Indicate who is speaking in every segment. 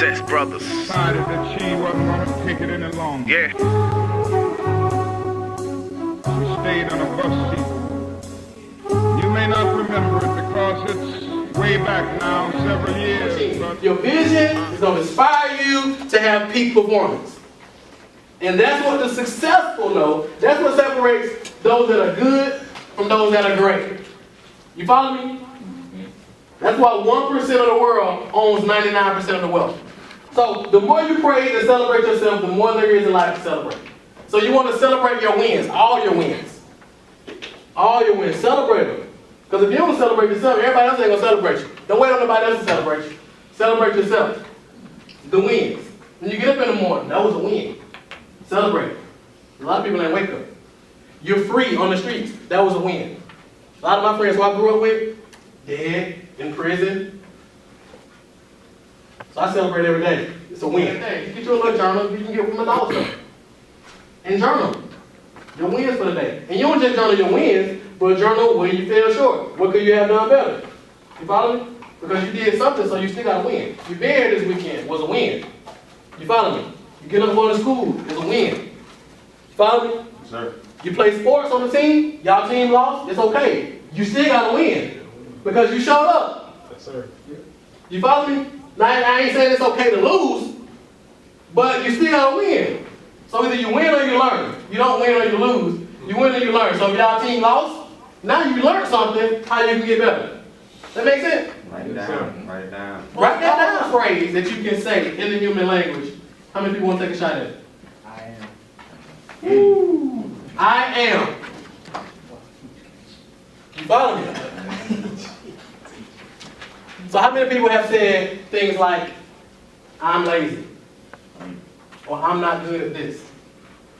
Speaker 1: Success Brothers.
Speaker 2: Decided that she wasn't going to take it any longer.
Speaker 1: Yeah.
Speaker 2: She stayed on a bus seat. You may not remember it because it's way back now, several years. But
Speaker 3: your vision is going to inspire you to have peak performance. And that's what the successful know. That's what separates those that are good from those that are great. You follow me? That's why 1% of the world owns 99% of the wealth. So the more you praise and celebrate yourself, the more there is in life to celebrate. So you want to celebrate your wins, all your wins. All your wins, celebrate them. Because if you don't celebrate yourself, everybody else ain't going to celebrate you. Don't wait on nobody else to celebrate you. Celebrate yourself. The wins. When you get up in the morning, that was a win. Celebrate it. A lot of people ain't wake up. You're free on the streets. That was a win. A lot of my friends who I grew up with, dead, in prison. So I celebrate every day. It's a win. You get you a little journal, you can get from a dollar store. And journal your wins for the day. And you don't just journal your wins, but journal where you fell short. What could you have done better? You follow me? Because you did something, so you still got to win. You been here this weekend was a win. You follow me? You get up and go to school is a win. You follow me?
Speaker 2: Yes, sir.
Speaker 3: You play sports on the team, y'all team lost, it's okay. You still got to win. Because you showed up.
Speaker 2: Yes, sir.
Speaker 3: You follow me? Now, I ain't saying it's okay to lose, but you still got to win. So either you win or you learn. You don't win or you lose. You win or you learn. So if y'all team lost, now you learned something, how you can get better. That make sense?
Speaker 4: Write it down. Write it down.
Speaker 3: Write that down. Phrase that you can say in the human language. How many people want to take a shot at it?
Speaker 4: I am.
Speaker 3: Ooh, I am. You follow me? So how many people have said things like, I'm lazy? Or I'm not good at this?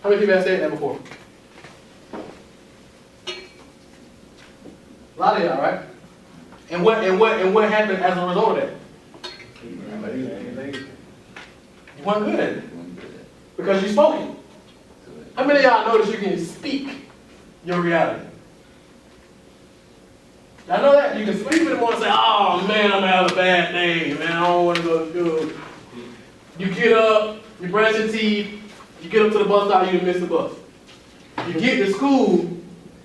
Speaker 3: How many people have said that before? A lot of y'all, right? And what happened as a result of that? You weren't good at it. Because you spoke it. How many of y'all notice you can speak your reality? Y'all know that? You can sleep in the morning and say, oh man, I'm gonna have a bad day, man, I don't want to go to school. You get up, you brush your teeth, you get up to the bus stop, you miss the bus. You get to school,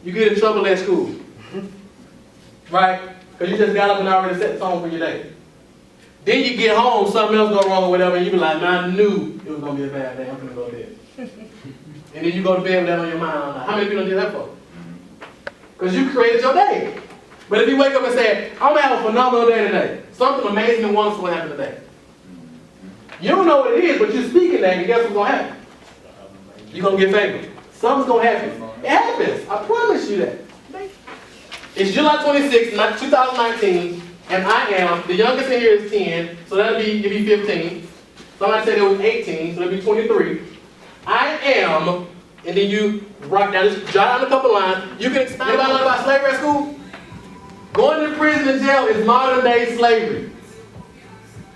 Speaker 3: you get in trouble at school. Right? Because you just got up and already set the tone for your day. Then you get home, something else go wrong or whatever, and you be like, man, I knew it was going to be a bad day, I'm going to go to bed. And then you go to bed with that on your mind all night. How many people did that for? Because you created your day. But if you wake up and say, I'm going to have a phenomenal day today, something amazing and wonderful will happen today. You don't know what it is, but you're speaking that, and guess what's going to happen? You're going to get favored. Something's going to happen. It happens. I promise you that. It's July 26th, 2019, and I am, the youngest in here is 10, so that'll be, you'll be 15. Somebody said it was 18, so that'll be 23. I am, and then you write down, just jot down a couple lines. You can expound. Anybody know about slavery at school? Going to prison and jail is modern day slavery.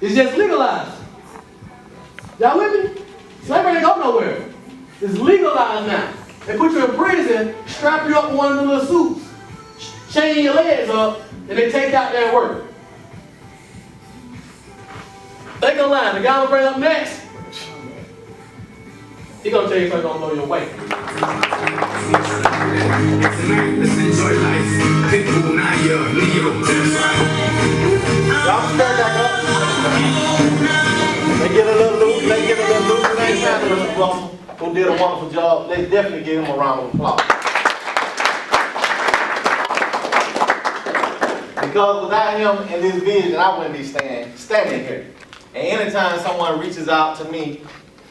Speaker 3: It's just legalized. Y'all with me? Slavery ain't go nowhere. It's legalized now. They put you in prison, strap you up in one of the little suits, chain your legs up, and they take you out there and work. Think of the line. The guy I'm gonna bring up next, he gonna tell you something gonna blow your way.
Speaker 5: Let's enjoy life. Pitbull, now you're Leo.
Speaker 3: Y'all start back up. They get a little loose. They get a little loose. They ain't trying to Mr. Russell, who did a wonderful job. They definitely give him a round of applause. Because without him and this vision, I wouldn't be standing here. And anytime someone reaches out to me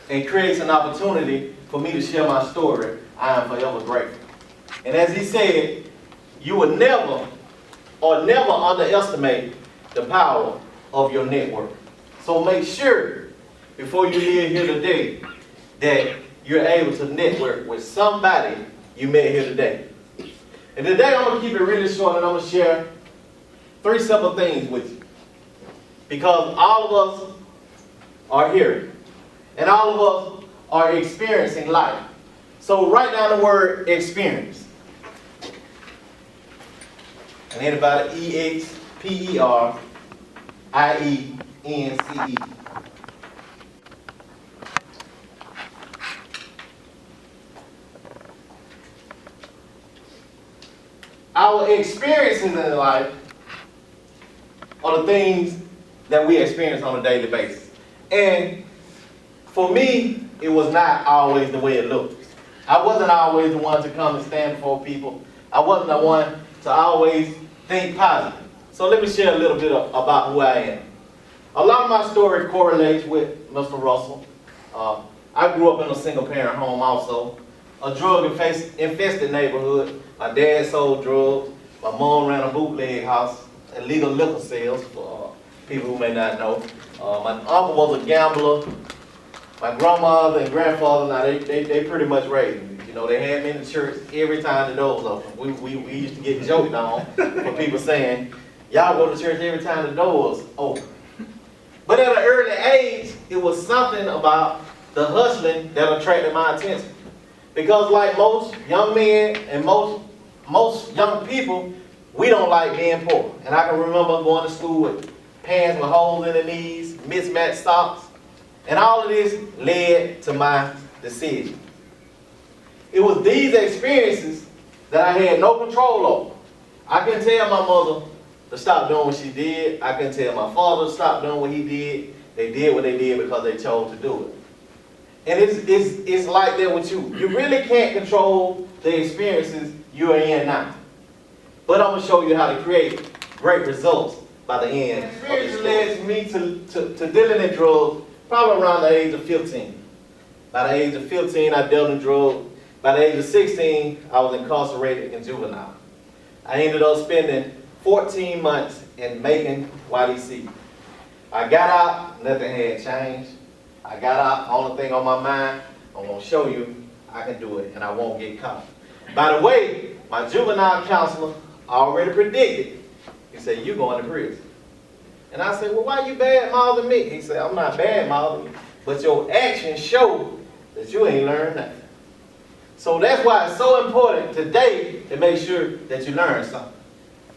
Speaker 3: and creates an opportunity for me to share my story, I am forever grateful. And as he said, you will never underestimate the power of your network. So make sure before you leave here today that you're able to network with somebody you met here today. And today I'm going to keep it really short and I'm going to share 3 simple things with you. Because all of us are here. And all of us are experiencing life. So write down the word experience. And anybody, E-X-P-E-R-I-E-N-C-E.
Speaker 1: our experiences in life are the things that we experience on a daily basis. And for me, it was not always the way it looked. I wasn't always the one to come and stand before people. I wasn't the one to always think positive. So let me share a little bit about who I am. A lot of my story correlates with Mr. Russell. I grew up in a single parent home also. A drug-infested neighborhood. My dad sold drugs. My mom ran a bootleg house, illegal liquor sales for people who may not know. My uncle was a gambler. My grandmother and grandfather, now they pretty much raised me. You know, they had me in the church every time the door was open. We used to get joked on for people saying, y'all go to church every time the door was open. But at an early age, it was something about the hustling that attracted my attention. Because like most young men and most young people, we don't like being poor. And I can remember going to school with pants with holes in the knees, mismatched socks. And all of this led to my decision. It was these experiences that I had no control over. I couldn't tell my mother to stop doing what she did. I couldn't tell my father to stop doing what he did. They did what they did because they chose to do it. And it's like that with you. You really can't control the experiences you are in now. But I'm going to show you how to create great results by the end. Experience led me to dealing in drugs probably around the age of 15. By the age of 15, I dealt in drugs. By the age of 16, I was incarcerated in juvenile. I ended up spending 14 months in Macon, YDC. I got out, nothing had changed. I got out, only thing on my mind, I'm going to show you I can do it and I won't get caught. By the way, my juvenile counselor already predicted. He said, you going to prison. And I said, well, why you bad-mouthing me? He said, I'm not bad-mouthing you, but your actions show that you ain't learned nothing. So that's why it's so important today to make sure that you learn something.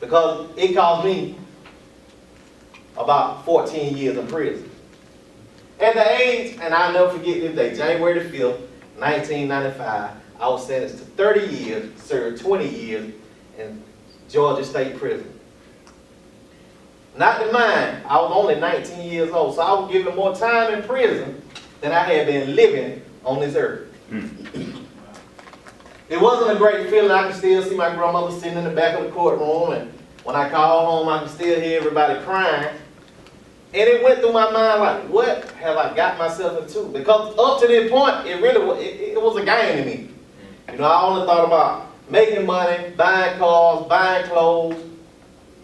Speaker 1: Because it cost me about 14 years in prison. At the age, and I'll never forget this day, January the 5th, 1995, I was sentenced to 30 years, served 20 years in Georgia State Prison. Not to mind, I was only 19 years old, so I was given more time in prison than I had been living on this earth. It wasn't a great feeling. I could still see my grandmother sitting in the back of the courtroom, and when I called home, I could still hear everybody crying. And it went through my mind like, what have I got myself into? Because up to this point, it was a game to me. You know, I only thought about making money, buying cars, buying clothes,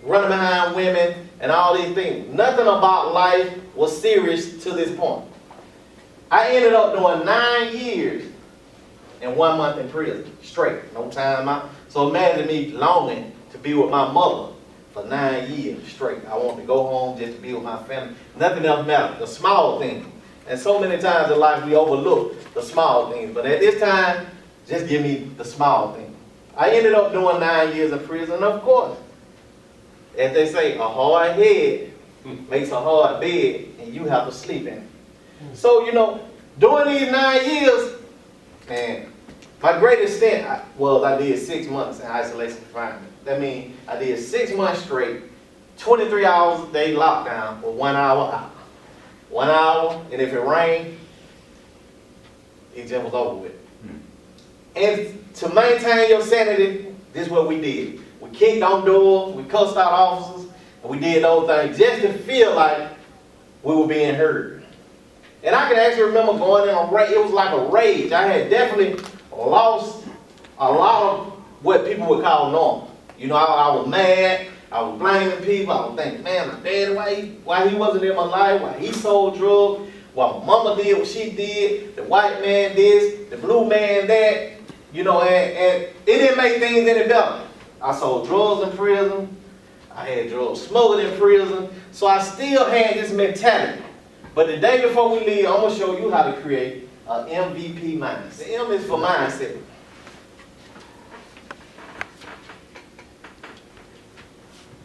Speaker 1: running behind women, and all these things. Nothing about life was serious to this point. I ended up doing 9 years and 1 month in prison, straight, no time out. So imagine me longing to be with my mother for 9 years straight. I wanted to go home just to be with my family. Nothing else mattered, the small things. And so many times in life we overlook the small things. But at this time, just give me the small things. I ended up doing 9 years in prison, and of course, as they say, a hard head makes a hard bed, and you have to sleep in it. So, you know, during these 9 years, man, my greatest stint was I did 6 months in isolation confinement. That means I did 6 months straight, 23 hours a day lockdown with 1 hour out. 1 hour, and if it rained, it just was over with. And to maintain your sanity, this is what we did. We kicked on doors, we cussed out officers, and we did those things just to feel like we were being heard. And I can actually remember going in a rage. It was like a rage. I had definitely lost a lot of what people would call normal. You know, I was mad. I was blaming people. I was thinking, man, my daddy, why he wasn't in my life? Why he sold drugs? Why my mama did what she did? The white man this, the blue man that. You know, and it didn't make things any better. I sold drugs in prison. I had drugs smuggled in prison. So I still had this mentality. But the day before we leave, I'm going to show you how to create an MVP mindset. The M is for mindset.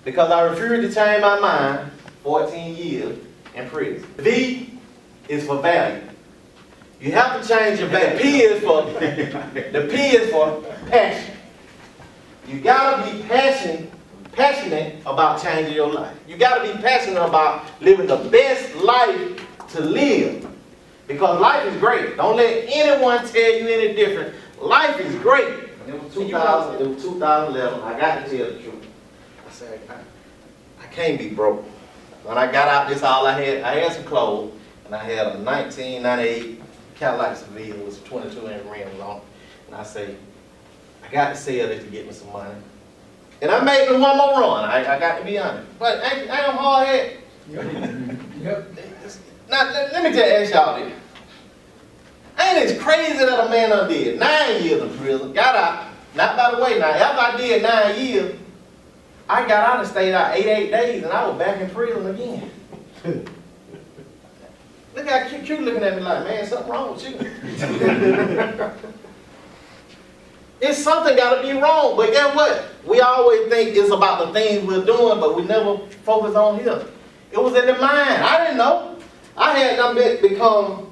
Speaker 1: Because I refused to change my mind 14 years in prison. The V is for value. You have to change your value. The P is for passion. You gotta be passionate about changing your life. You gotta be passionate about living the best life to live. Because life is great. Don't let anyone tell you any different. Life is great. It was 2011. I got to tell the truth. I said, I can't be broke. When I got out, this all I had. I had some clothes, and I had a 1998 Cadillac Seville with 22-inch rims on it. And I say, I got to sell this to get me some money. And I made me one more run. I got to be honest. But I am hard headed.
Speaker 3: Yep.
Speaker 1: Now, let me just ask y'all this. Ain't it crazy that a man done did 9 years in prison, got out, not by the way now, after I did 9 years, I got out and stayed out 88 days and I was back in prison again. Look how cute looking at me like, man, something wrong with you. It's something gotta be wrong, but guess what? We always think it's about the things we're doing, but we never focus on here. It was in the mind. I didn't know. I had them become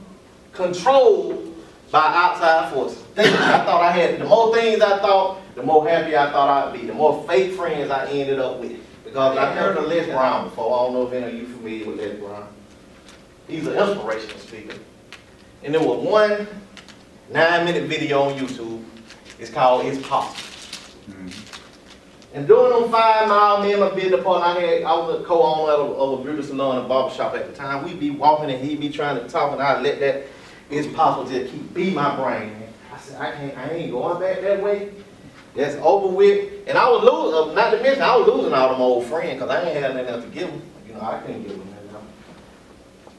Speaker 1: controlled by outside forces. I thought I had, the more things I thought, the more happy I thought I'd be, the more fake friends I ended up with. Because I've heard of Les Brown before. I don't know if any of you familiar with Les Brown. He's an inspirational speaker. And there was one 9-minute video on YouTube. It's called It's Possible. And during them 5 miles, me and my business partner, I was a co-owner of a beauty salon and barbershop at the time. We'd be walking and he'd be trying to talk and I'd let that It's Possible just keep beat my brain. I said, I ain't going back that way. That's over with. And I was losing, not to mention, I was losing all them old friends because I ain't had nothing else to give them. You know, I couldn't give them nothing else.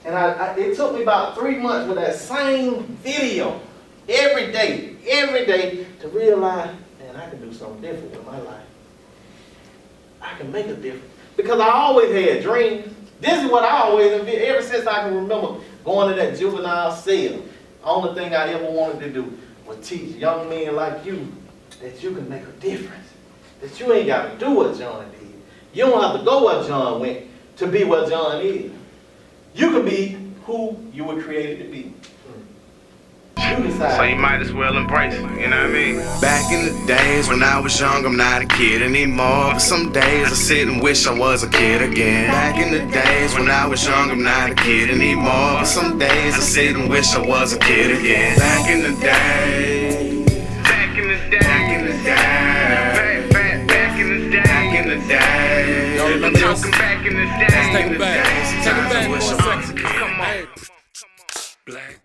Speaker 1: And it took me about 3 months with that same video, every day, to realize, man, I can do something different with my life. I can make a difference. Because I always had dreams. This is what I always envisioned, ever since I can remember going to that juvenile cell. Only thing I ever wanted to do was teach young men like you that you can make a difference. That you ain't got to do what John did. You don't have to go where John went to be what John is. You can be who you were created to be.
Speaker 6: So you might as well embrace it, you know what I mean?
Speaker 5: Back in the days when I was young, I'm not a kid anymore. But some days I sit and wish I was a kid again. Back in the days when I was young, I'm not a kid anymore. But some days I sit and wish I was a kid again. Back in the day.
Speaker 6: Back in the day.
Speaker 5: Back in the day.
Speaker 6: Back in the day.
Speaker 5: Back in the day.
Speaker 6: I'm talking back in the day.
Speaker 7: Let's take it back. Take it back for a second.
Speaker 6: Come on.
Speaker 5: Black